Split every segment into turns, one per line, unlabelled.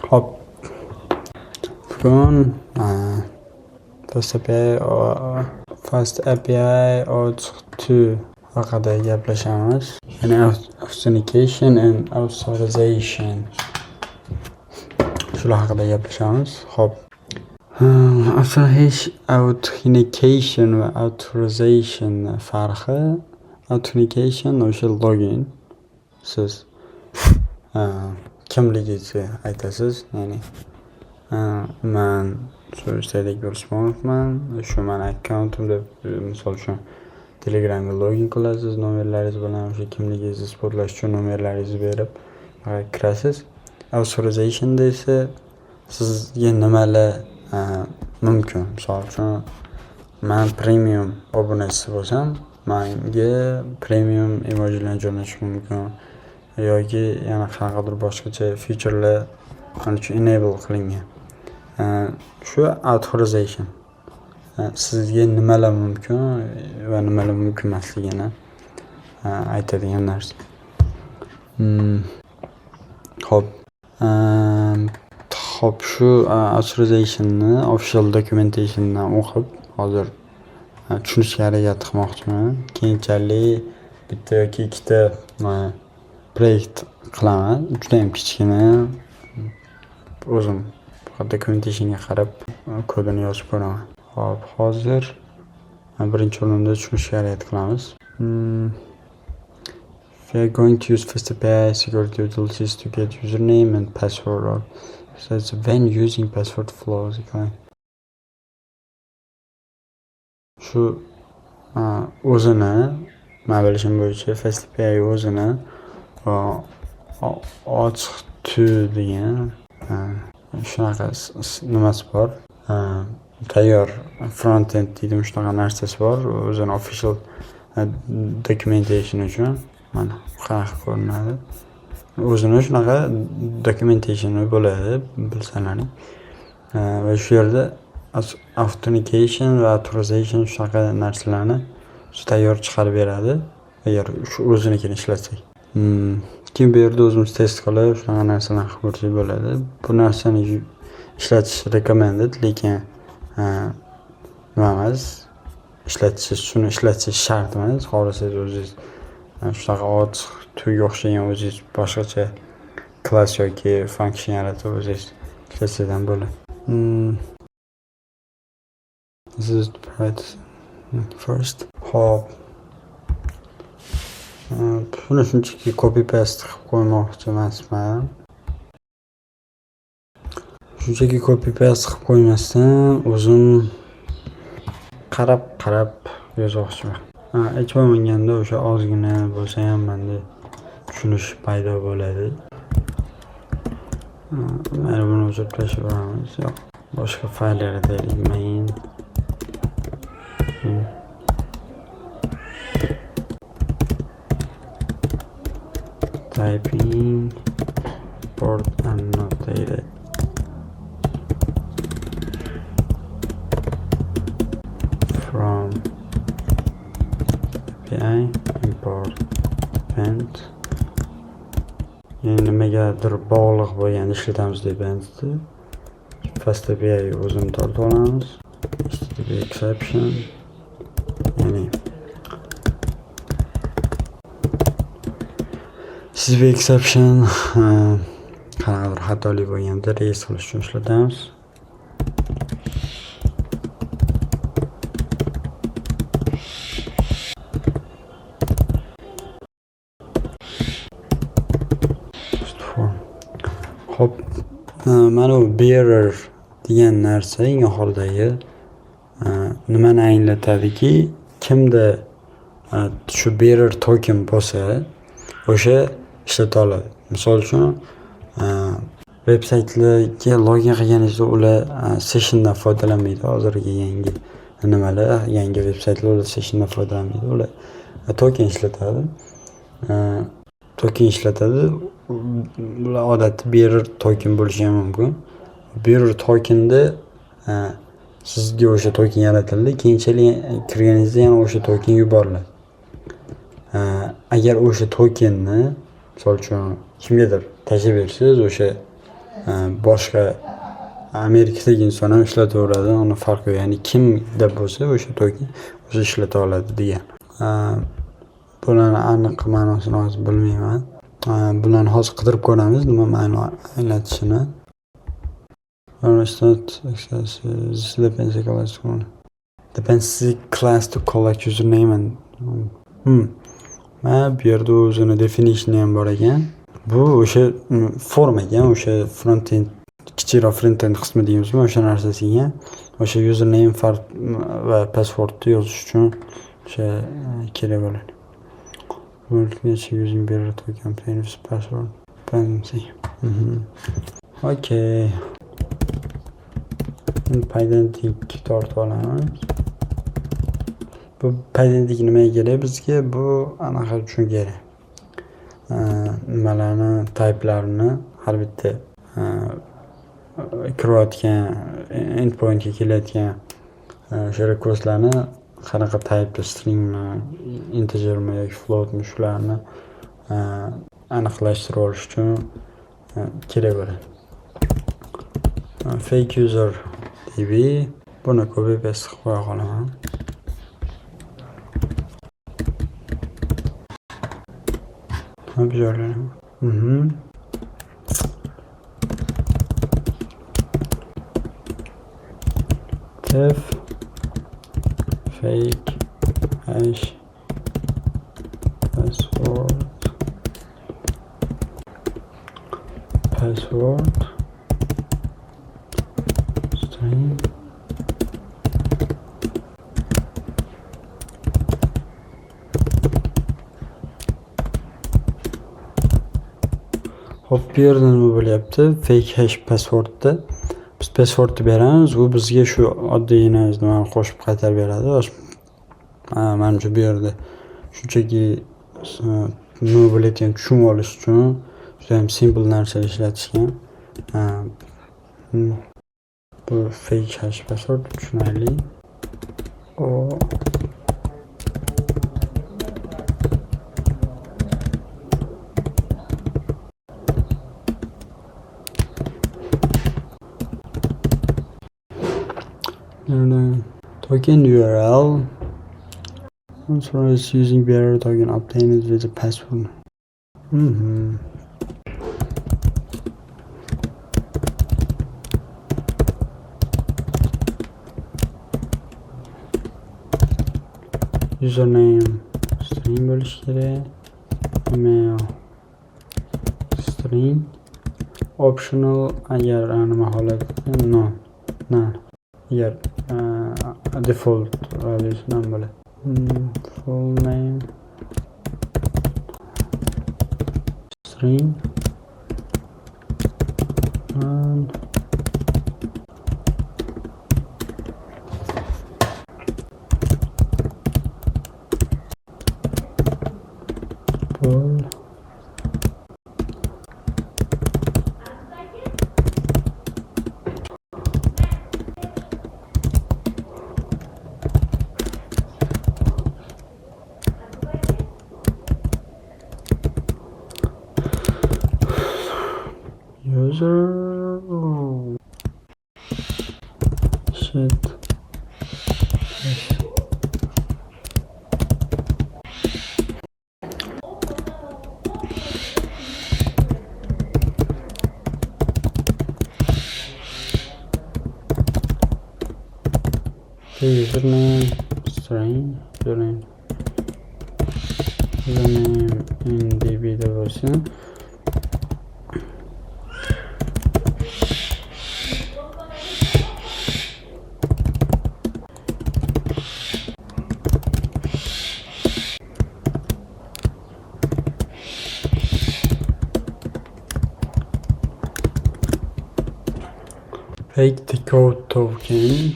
Hop. Bugun FastAPI OAuth2 haqida gaplashamiz. Ya'ni Authentication and Authorization. Shular haqida gaplashamiz. Hop. Authentication va Authorization farqi. Authentication o'sha login. Siz kimligingizni aytasiz, ya'ni men So'zlaylik Usmonovman, shu meni akkauntimda misol uchun Telegramga login qilasiz, nomerlaringiz bilan o'sha kimligingizni isbotlash uchun nomerlaringizni berib kirasiz. Authorizationda esa sizga nimalar mumkin? Misol uchun men premium obunachisi bo'lsam, menga premium emojilar jo'natish mumkin yoki yana qanaqadir boshqacha featurelar men uchun enable qilingan. Shu authorization sizga nimalar mumkin va nimalar mumkin emasligini aytadigan narsa. Hop, shu authorizationni official documentationdan o'qib, hozir tushunishga harakat qilmoqchiman. Keyinchalik bitta yoki ikkita proyekt qilaman. Juda ham kichkina. O'zim documentationga qarab kodini yozib ko'raman. Hop, hozir birinchi o'rinda tushunishga harakat qilamiz. We are going to use FastAPI security utilities to get username and password. So it's when using password flows. Shu o'zini, men bilishim bo'yicha FastAPI o'zini OAuth2 degan shunaqa nimasi bor. Tayyor front-end deydi, shunaqa narsasi bor. O'zini official documentation uchun mana qanaqa ko'rinadi. O'zini shunaqa documentation bo'ladi, bilsalaring. Va shu yerda authentication va authorization shunaqa narsalarni tayyor chiqarib beradi, agar shu o'zinikini ishlatsak. Keyin bu yerda o'zimiz test qilib shunaqa narsalarni qilib ko'rsak bo'ladi. Bu narsani ishlatish recommended, lekin nima emas, shuni ishlatish shart emas. Xohlasangiz o'zingiz shunaqa OAuth2ga o'xshagan o'zingiz boshqacha class yoki function yaratib o'zingiz ishlatsangiz ham bo'ladi. This is the part first. Hop. Buni shunchaki copy paste qilib qo'ymoqchi emasman. Shunchaki copy paste qilib qo'ymasdan o'zim qarab yozmoqchiman. Hech bo'lmaganda o'sha ozgina bo'lsa ham menda tushunish paydo bo'ladi. Mana buni o'chirib tashlaymiz. Yo'q, boshqa fayllarga deylik, main typing port annotated from API import band. Yani nimagadir bog'liq bo'lgan ishlatamiz deb aytdi. FastAPI o'zini tortib olamiz. HTTP exception, ya'ni HTTP exception qanaqadir xatolik bo'lganda raise qilish uchun ishlatamiz. Hop, mana bu bearer degan narsa eng oxiridagi nimani anglatadiki, kimda shu bearer token bo'lsa, o'sha ishlata oladi. Misol uchun veb-saytlarga login qilganingizda ular sessiondan foydalanmaydi. Hozirgi yangi nimalar, yangi veb-saytlar ular sessiondan foydalanmaydi. Ular token ishlatadi. Bular odatda bearer token bo'lishi ham mumkin. Bearer tokenda sizga o'sha token yaratildi, keyinchalik kirganingizda yana o'sha token yuboriladi. Agar o'sha tokenni misol uchun kimgadir tashlab bersangiz, o'sha boshqa Amerikadagi inson ham ishlataveradi, uni farqi yo'q. Ya'ni kimda bo'lsa o'sha token o'sha ishlata oladi degan. Bularni aniq ma'nosini hozir bilmayman. Bularni hozir qidirib ko'ramiz, nima ma'no anglatishini. Dependency class to collect username and mana bu yerda o'zini definition ham bor ekan. Bu o'sha form ekan, o'sha front-end kichikroq front-end qismi deymizmi, o'sha narsasiga o'sha username va passwordni yozish uchun o'sha kerak bo'ladi. Using bearer token plain password dependency. Okay. Identity tortib olamiz. Bu identity nimaga kerak bizga? Bu anaqa uchun kerak. Nimalarni type'larini har bitta kirayotgan endpointga kelayotgan o'sha requestlarni qanaqa type, stringmi, integermi yoki floatmi shularni aniqlashtirib olish uchun kerak bo'ladi. Fake user db buni copy paste qilib qo'ya qolaman. Bu yerlar. Def fake hash password string hop, bu yerda nima bo'lyapti? Fake hash passwordda biz passwordni beramiz, u bizga shu oddiygina nimani qo'shib qaytarib beradi. Menimcha bu yerda shunchaki nima bo'layotganini tushunib olish uchun juda ham simple narsa ishlatishgan. Bu fake hash password tushunarli. Token URL. So it's using bearer token obtained with a password. Username string bo'lishi kerak. Email string. Optional agar nima holatda none. Agar default values ham bo'ladi. Full name string and full user shit username string username in db bo'lsin. Fake the code token.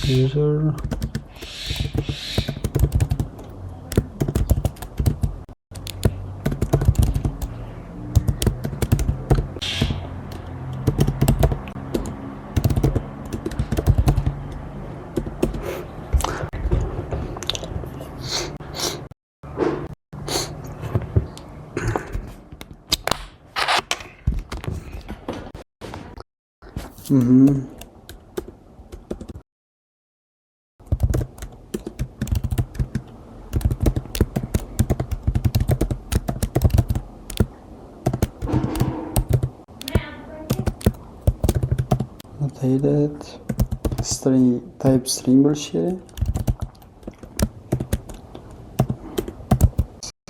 User Annotated string type string bo'lishi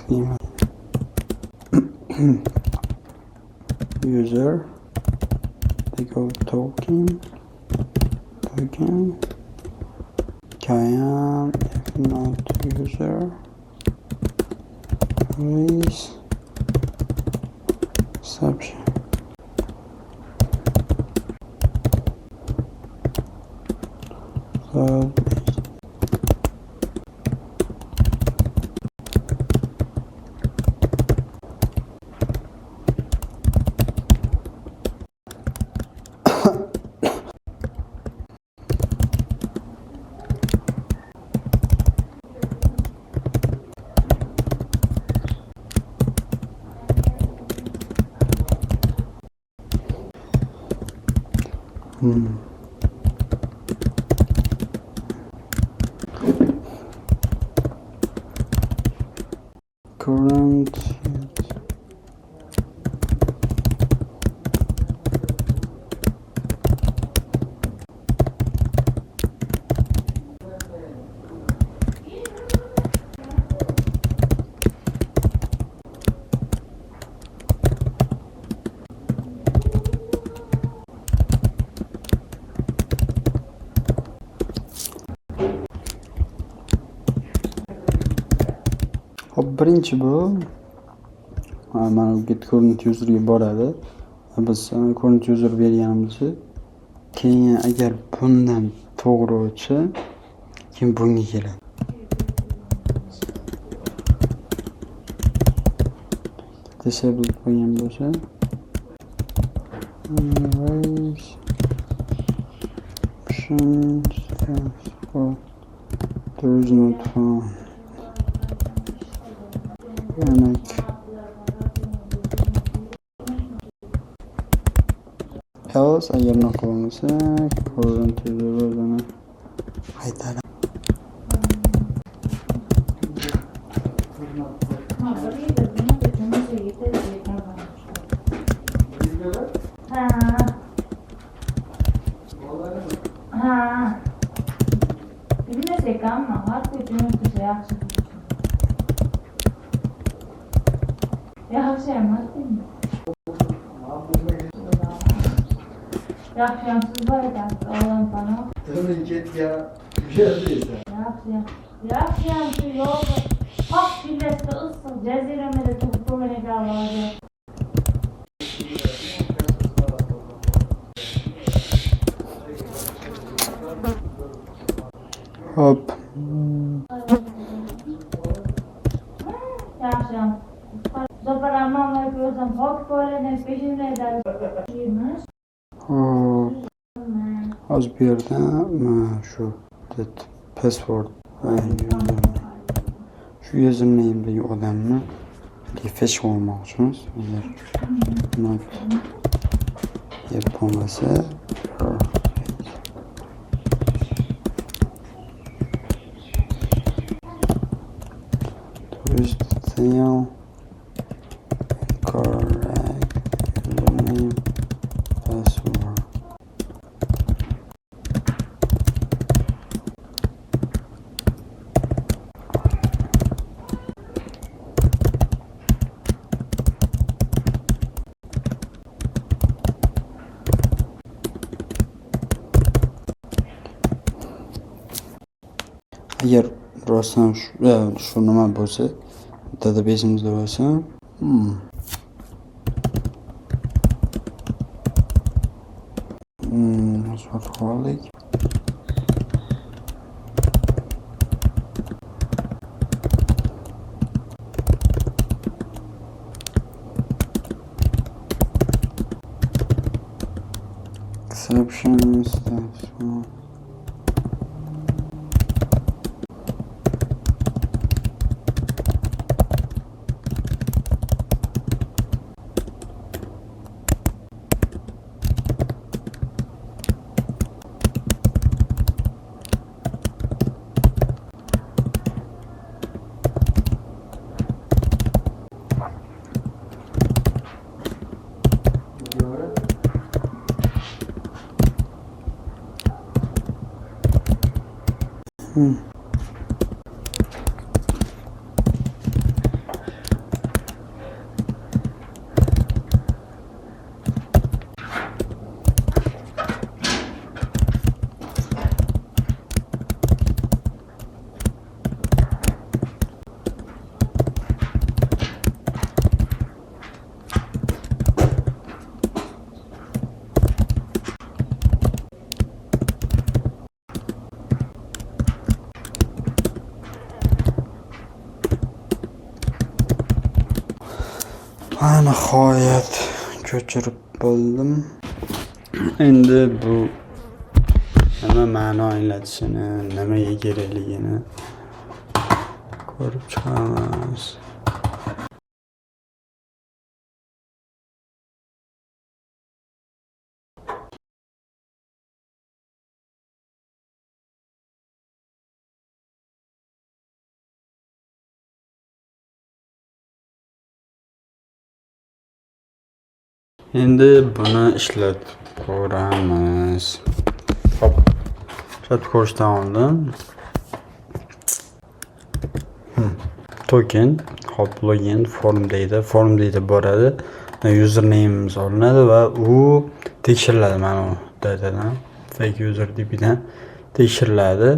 kerak. User take out token can if not user please exception. So current birinchi bu mana bu get current userga boradi. Biz current user berganimizni keyin agar bundan to'g'ri bo'lsa keyin bunga keladi. Disabled bo'lgan bo'lsa there is not found. Demek else agar bunaqa bo'lmasa current user'ni qaytaradi.
Yaxshi emas endi. Yaxshimsiz bor ekansiz, Alloh panoh.
Tilning ketgan uyerdaysan.
Yaxshi yo'q. Qoq fillasda issiq jaziramada turib ko'rgan ekanlar.
Hop.
Yaxshi. Zaparamamlar ko'rsam hop qo'lini peshinlaydi.
Hop. Hozir bu yerda shu password shu usernamedagi odamni refresh qilmoqchimiz. Agar not deb bo'lmasa detail correct username password. Agar rostdan shu nima bo'lsa, databasemizda bo'lsa, So'raylik. Exceptions. Nihoyat ko'chirib bo'ldim. Endi bu nima ma'no anglatishini, nimaga kerakligini ko'rib chiqamiz. Endi buni ishlatib ko'ramiz. Hop. Ishlatib ko'rishdan oldin token, hop, login form deydi. Form deydi boradi. Username'imiz olinadi va u tekshiriladi mana bu datadan. Fake user db'dan tekshiriladi.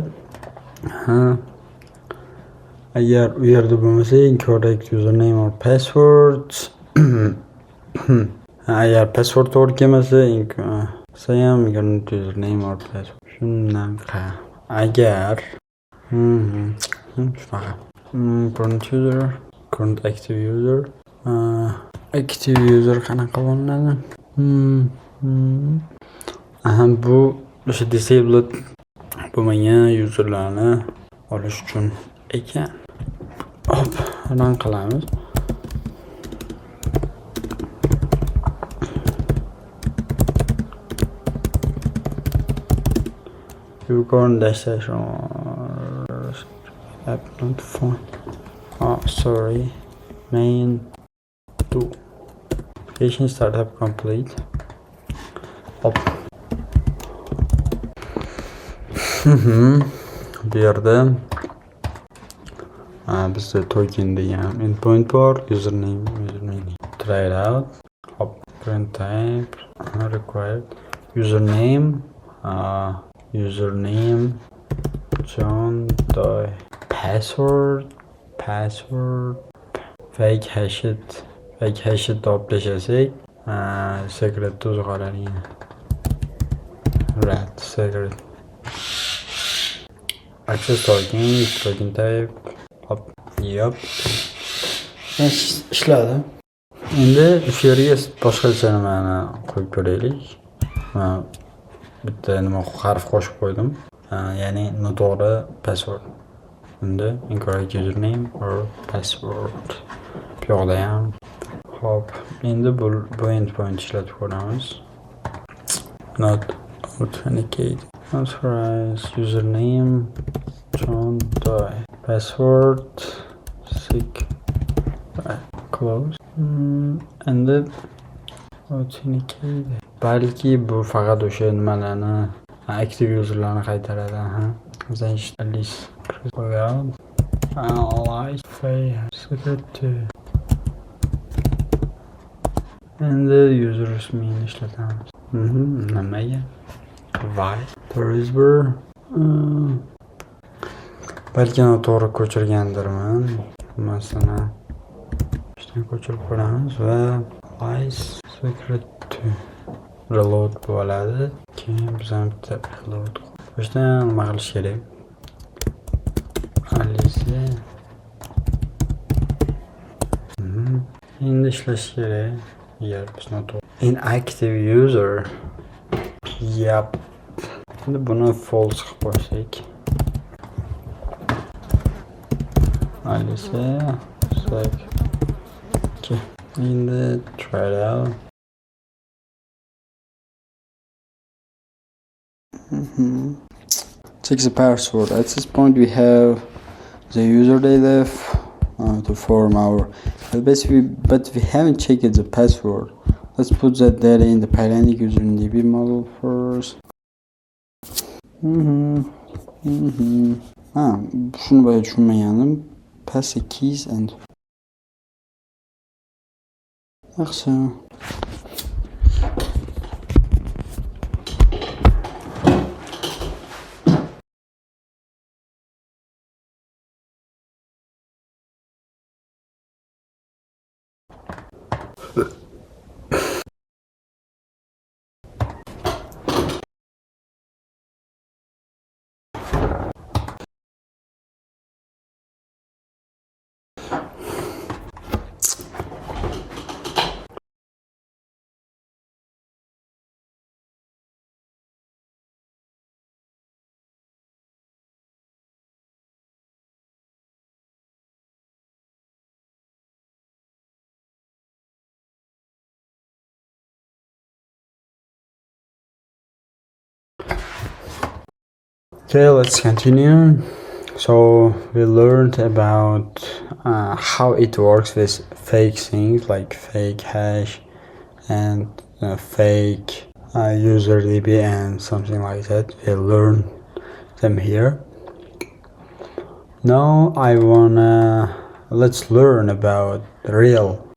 Agar u yerda bo'lmasa, incorrect username or password agar password to'g'ri kelmasa, ham username or password. Shunaqa. Agar shunaqa. Current user, current active user, active user qanaqa bo'linadi? Bu o'sha disabled bo'lmagan userlarni olish uchun ekan. Hop, run qilamiz. You current dash or app not phone. Oh, sorry. Main 2. Application startup complete. Hop. Bu yerda bizda token degan endpoint bor, username. Try it out. Hop, print type required username John Doe. Password fake hashed to'plasak secret o'zi qoladi. Rat secret access token type. Hop, yep. Ishladi. Endi shu yerga boshqacha nimani qo'yib ko'raylik. Bitta nima harf qo'shib qo'ydim. Ya'ni noto'g'ri password. Unda incorrect username or password. Bu yoqda ham. Hop, endi bu endpoint ishlatib ko'ramiz. Not authenticate. Authorize username John Doe. Password sick. Close. Endi authenticate. Balki bu faqat o'sha nimalarni active userlarni qaytaradi. At least analyze secret. Endi user ismini ishlatamiz. Nimaga? Why? Tourisber. Balki noto'g'ri ko'chirgandirman. Masalan, ishdan ko'chirib ko'ramiz va analyze secret reload bo'ladi. Keyin biz ham bitta reload qo'shdan nima qilish kerak? Alice. Endi ishlash kerak. Agar biz noto'g'ri inactive user. Yep. Endi buni false qilib qo'ysak. Alice. Okay. Endi try it out. Check the password. At this point we have the user data to form our database, but we haven't checked the password. Let's put that data in the Pythonic user DB model first. Ha, şunu böyle tushunmagandim. Pass the keys and yaxshi. Okay, let's continue. So we learned about how it works with fake things like fake hash and fake user DB and something like that. We learned them here. Now let's learn about real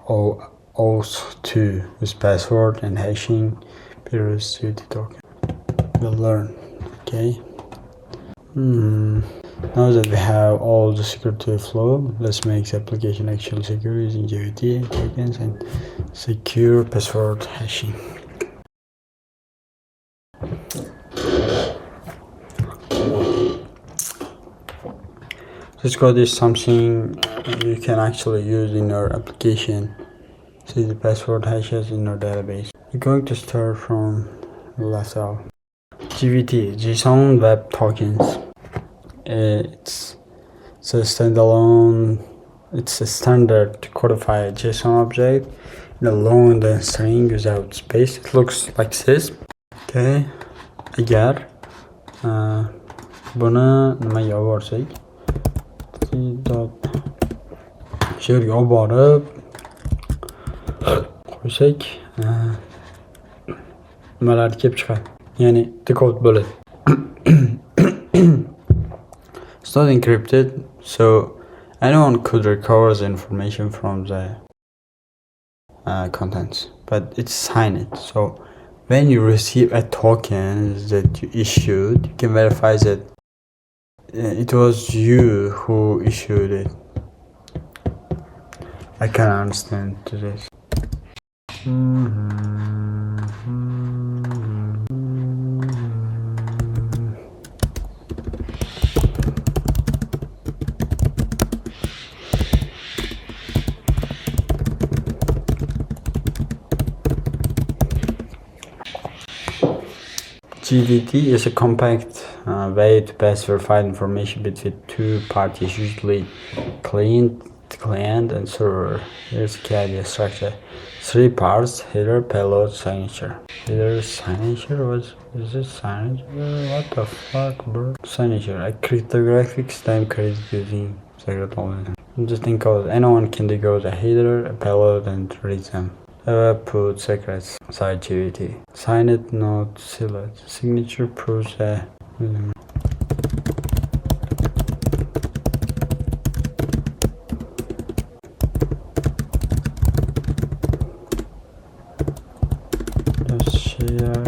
OAuth2 with password and hashing security token. We'll learn. Okay. Now that we have all the security flow, let's make the application actually secure using JVT tokens and secure password hashing. This code is something you can actually use in your application. See the password hashes in your database. We're going to start from the left out. JVT, JSON Web Tokens. It's a standalone, it's a standard codified JSON object in a long and string without space. It looks like this. Okay. Agar buni nimaga olib borsak, she'rga olib borib qo'ysak, nimalar kelib chiqadi. Ya'ni decode bo'ladi. It's not encrypted, so anyone could recover the information from the contents, but it's signed. So when you receive a token that you issued, you can verify that it was you who issued it. I can understand this. GDT is a compact way to pass verified information between two parties, usually client and server. Here's the key structure. 3 parts: header, payload, signature. Header, signature? Is this signature? What the fuck, bro? Signature, a cryptographic stamp created using secret element. Just think of anyone can decode a header, a payload, and read them. Put secrets side GVT. Sign it, not seal it. Signature proves a let's share.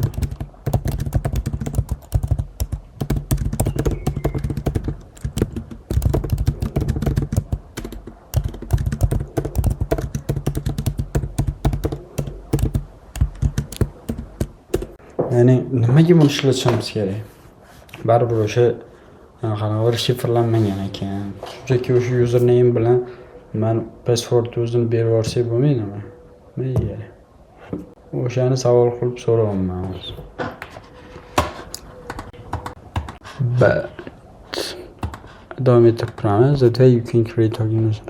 Ya'ni nimaga buni ishlatishimiz kerak? Baribir o'sha qanaqadir shifrlanmagan ekan. Shunchaki o'sha username bilan men password o'zini berib yuborsak bo'lmaydimi? Nega? O'shani savol qilib so'rayapman hozir. But davom etib turamiz. That way you can create tokens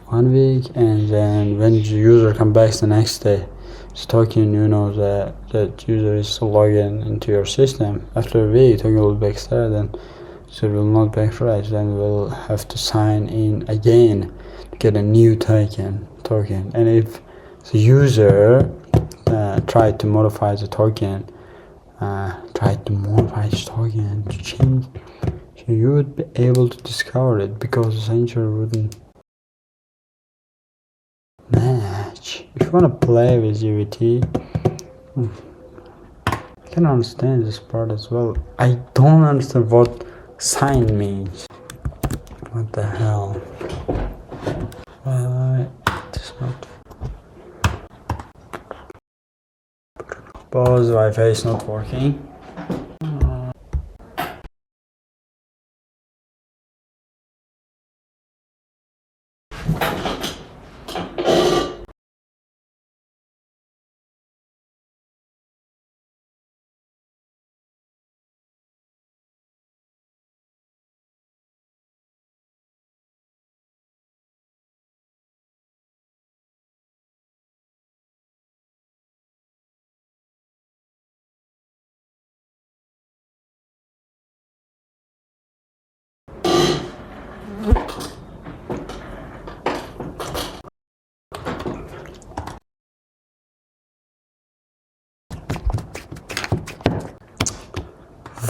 1 week, and then when the user comes back the next day, this token, you know that user is logging into your system. After a week, token will be extra, then so it will not be refreshed. Then we'll have to sign in again to get a new token. And if the user tried to modify the token, to So you would be able to discover it because the signature wouldn't match. If you want to play with GVT, I can understand this part as well. I don't understand what sign means. What the hell? Why it's not? Suppose Wi-Fi is not working.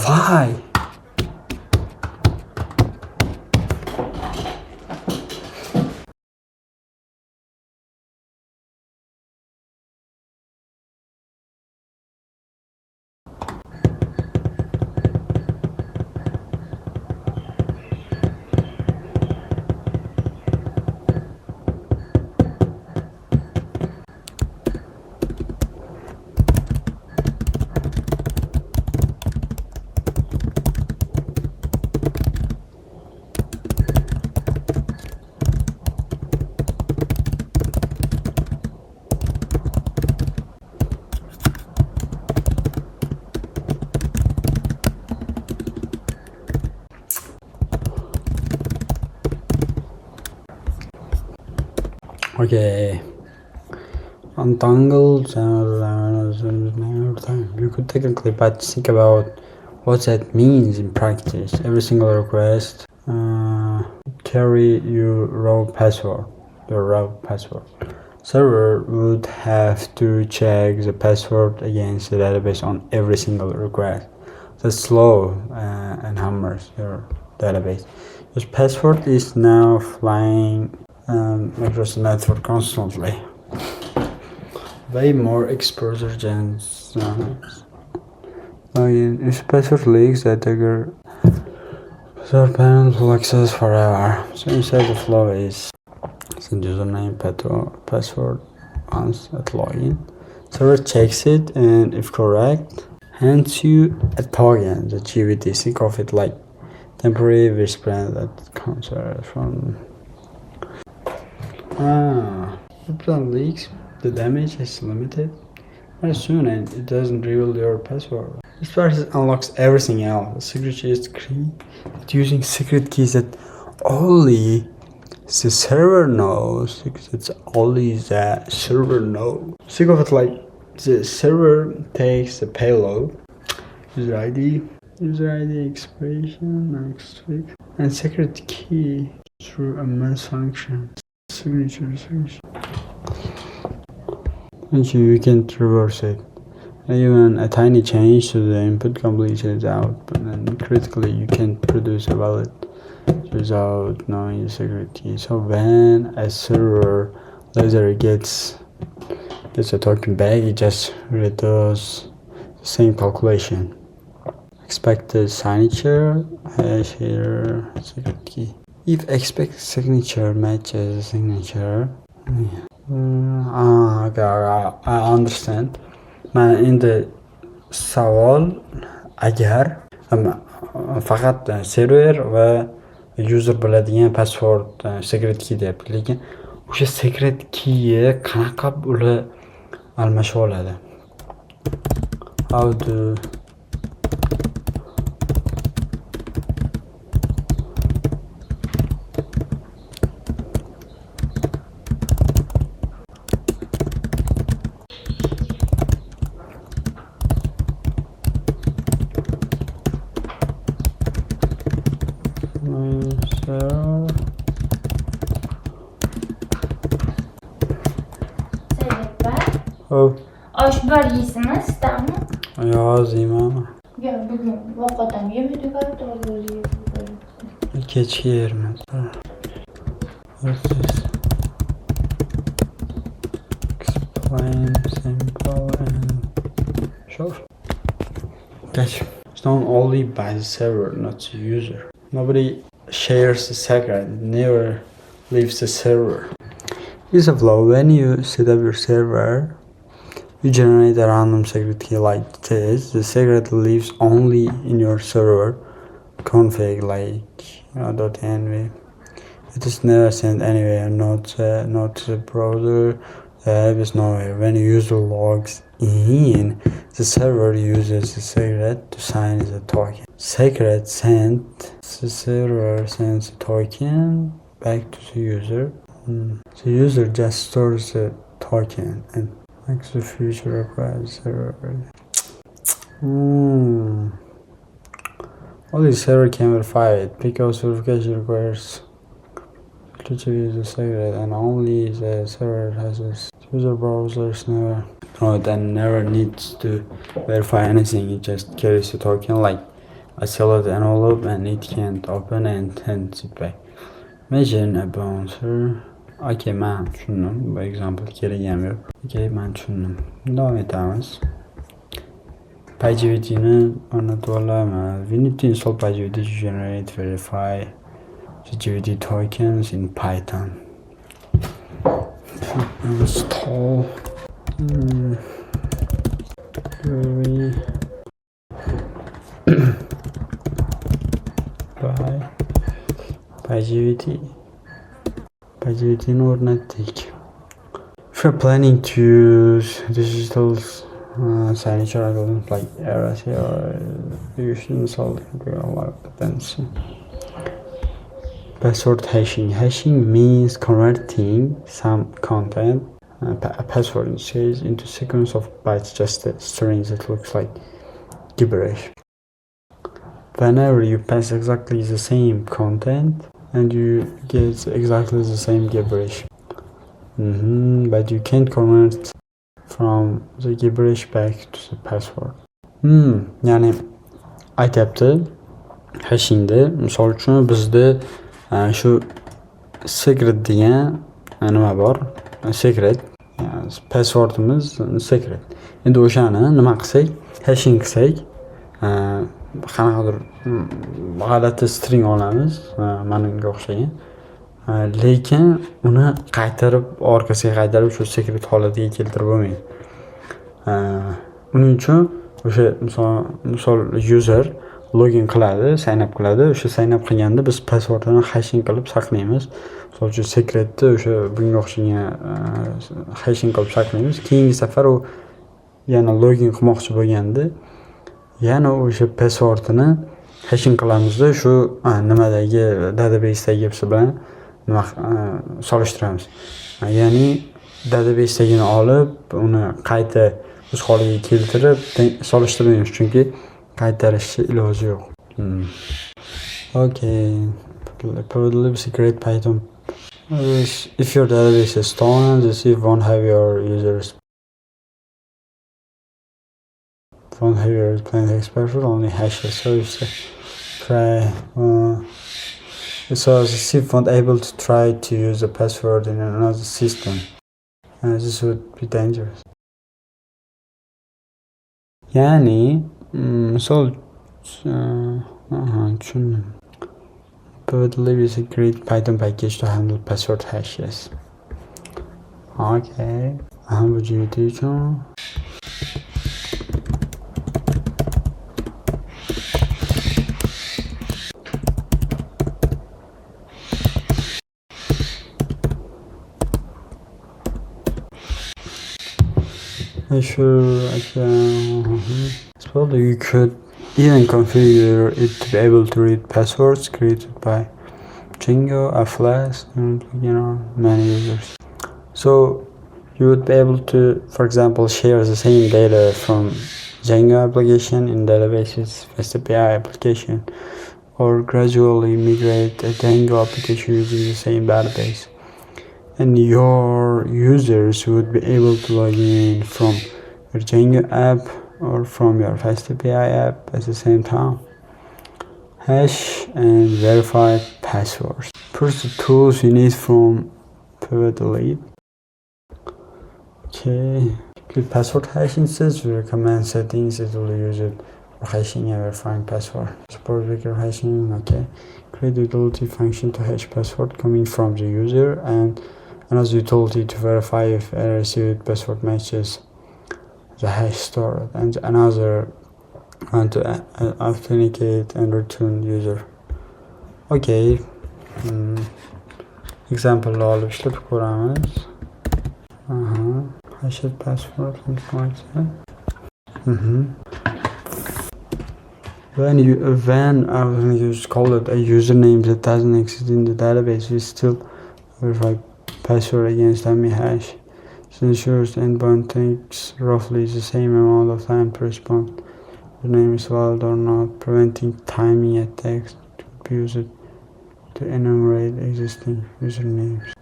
Why? Okay. Untangled. You could technically but think about what that means in practice. Every single request carry your raw password. Server would have to check the password against the database on every single request. That's slow and hammers your database. Your password is now flying across the network constantly. Way more exposure than if password leaks, the attacker password panel will access forever. So inside the flow is the username, password once at login. Server checks it and if correct, hands you a token, the GVT. Think of it like temporary wristband that comes from. If the leaks, the damage is limited very soon and it doesn't reveal your password. This process unlocks everything else. The secret is created using secret keys that only the server knows. It's only the server knows. Think of it like the server takes the payload, user ID expiration, next week, and secret key through a mass function. Signature. And you can reverse it. Even a tiny change to the input completes the output, and critically you can produce a valid without knowing the secret key. So when a server later gets a token back, it just redoes the same calculation. Expected signature, hash here, secret key. If expected signature matches the signature, I understand. Man endi savol agar faqat server va user biladigan password secret key deyapti, lekin o'sha secret key qanaqa ular almashib oladi? How do
Osh bir yeysiniz, istammi?
Yo'q, yeyman.
Yo'q, bugun ovqatim yemadik, to'g'ri.
kechki yerimiz. Explain, simple and sure. Gotcha. It's known only by the server, not the user. Nobody shares the secret, it never leaves the server. Here's a flow. When you set up your server, you generate a random secret key like this. The secret lives only in your server config, like .env. It is never sent anywhere, not to the browser. The app is nowhere. When a user logs in, the server uses the secret to sign the token. Secret sent, the server sends the token back to the user. The user just stores the token and makes the future requires server. Only the server can verify it because verification requires to use the secret, and only the server has this. User browsers never needs to verify anything. It just carries the token like a sealed envelope, and it can't open and sends it back. Imagine a bouncer. Okay, man tushundim. Bu example kerak ham yo'q. Okay, man tushundim. Davom etamiz. PyGVT'ni o'rnatib olamiz. We need to install PyGVT to generate, verify the GVT tokens in Python. Install PyGVT'ni o'rnatdik. If you're planning to use digital signature algorithms like errors here, you should install the dependency. Password hashing. Hashing means converting some content, a password in this case, into a sequence of bytes, just a string that looks like gibberish. Whenever you pass exactly the same content and you get exactly the same gibberish. But you can't convert from the gibberish back to the password. Yani aytyapti, hashingda misol uchun bizda shu secret degan nima bor, secret, passwordimiz secret. Endi o'shani nima qilsak, hashing qilsak, qanaqadir g'alati string olamiz, menga o'xshagan. Lekin uni qaytarib, orqasiga qaytarib shu secret holatiga keltirib bo'lmaydi. Uning uchun o'sha misol user login qiladi, sign up qiladi. O'sha sign up qilganda biz passwordini hashing qilib saqlaymiz. Misol uchun secretni o'sha bunga o'xshagan hashing qilib saqlaymiz. Keyingi safar u yana login qilmoqchi bo'lganda, yana o'sha passwordini hashing qilamizda shu nimadagi databasedagi bilan nima solishtiramiz. Ya'ni databasedagini olib, uni qayta o'z holiga keltirib solishtirmaymiz, chunki qaytarishga iloji yo'q. Okay. Probably secret Python. If your database is stolen, the thief won't have your users. Won't have your plain text password, only hashes. So if so the thief won't able to try to use a password in another system. This would be dangerous. Yani misol probably is a great Python package to handle password hashes. Okay. Bu GVT uchun you could even configure it to be able to read passwords created by Django, a Flash, and many users. So you would be able to, for example, share the same data from Django application in databases, FastAPI application, or gradually migrate a Django application using the same database. And your users would be able to log in from your Django app or from your FastAPI app at the same time. hash and verified passwords. First, the tools you need from Pivot Elite. Okay, good password hash instance. We recommend settings. It will use it for hashing and verifying password. Support vector hashing. Okay, create utility function to hash password coming from the user, and another utility to verify if a received password matches the hash stored, and another one to authenticate and return user. Okay, example olib ishlab ko'ramiz. Hashed password, something like that. When you call it a username that doesn't exist in the database, we still verify password against dummy hash. This ensures the endpoint takes roughly the same amount of time to respond. The name is valid or not, preventing timing attacks to be used to enumerate existing usernames.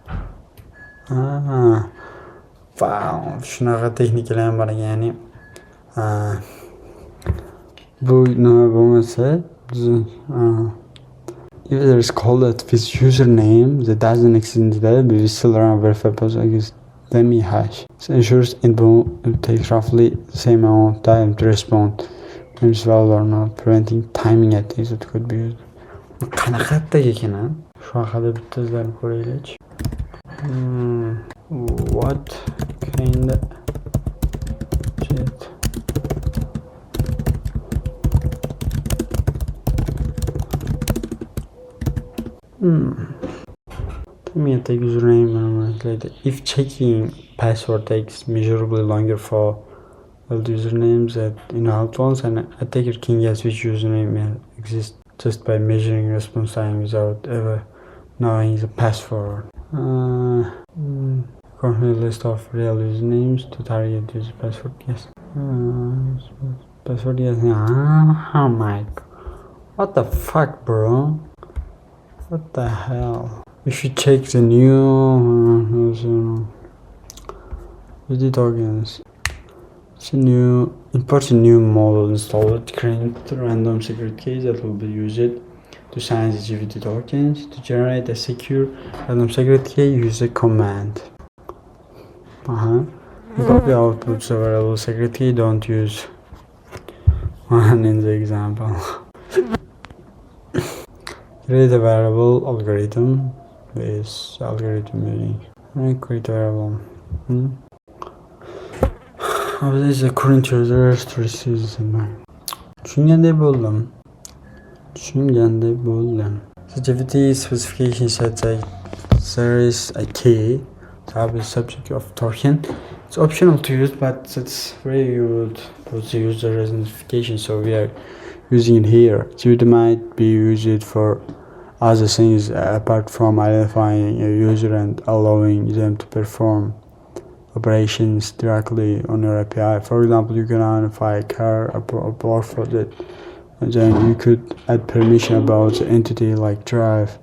Wow, shunaqa texnikalar ham bor ekan, ya'ni bu nima bo'lmasa, if there is called with username that doesn't exist in the database, we still run a verify password against dummy hash. This ensures it takes roughly the same amount of time to respond. Name is valid or not, preventing timing attacks that could be used. Qanaqatta ekan? Shu haqida bitta izlanib ko'raylik. What kind of shit? Timing attack username. If checking password takes measurably longer for the usernames that involved ones, an attacker can guess which username exists just by measuring response time without ever knowing the password. Currently list of real usernames to target user password guess. Password guess. Oh my god. What the fuck, bro? What the hell? We should check the new the tokens. It's a new import a new model installed, create a random secret key that will be used to sign the GVT tokens. To generate a secure random secret key, use a command. Copy outputs a variable secret key. Don't use one in the example. Create a variable algorithm with algorithm using. Create a variable. This is the current user to receive the tushunganday bo'ldim. The GVT specification says that there is a key to be subject of token. It's optional to use, but it's very good for the user identification, so we are using it here. GVT might be used for other things apart from identifying a user and allowing them to perform operations directly on your API. For example, you can identify a car or block for that, and then you could add permission about the entity like drive,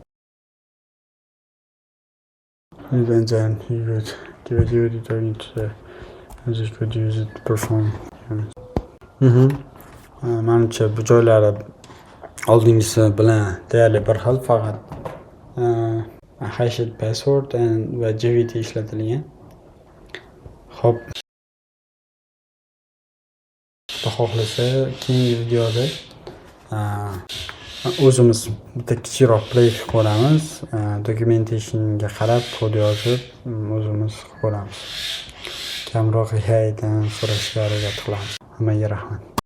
and then you could give a duty token to the user, you could use it to perform. Manimcha bu joylari oldingisi bilan deyarli bir xil, faqat hashed password va GVT ishlatilgan. Hop. Xohlasa keyingi videoda o'zimiz bitta kichikroq play qilib ko'ramiz. Documentationga qarab kod yozib o'zimiz qilib ko'ramiz. Kamroq AIdan so'rashga harakat qilamiz. Hammaga rahmat.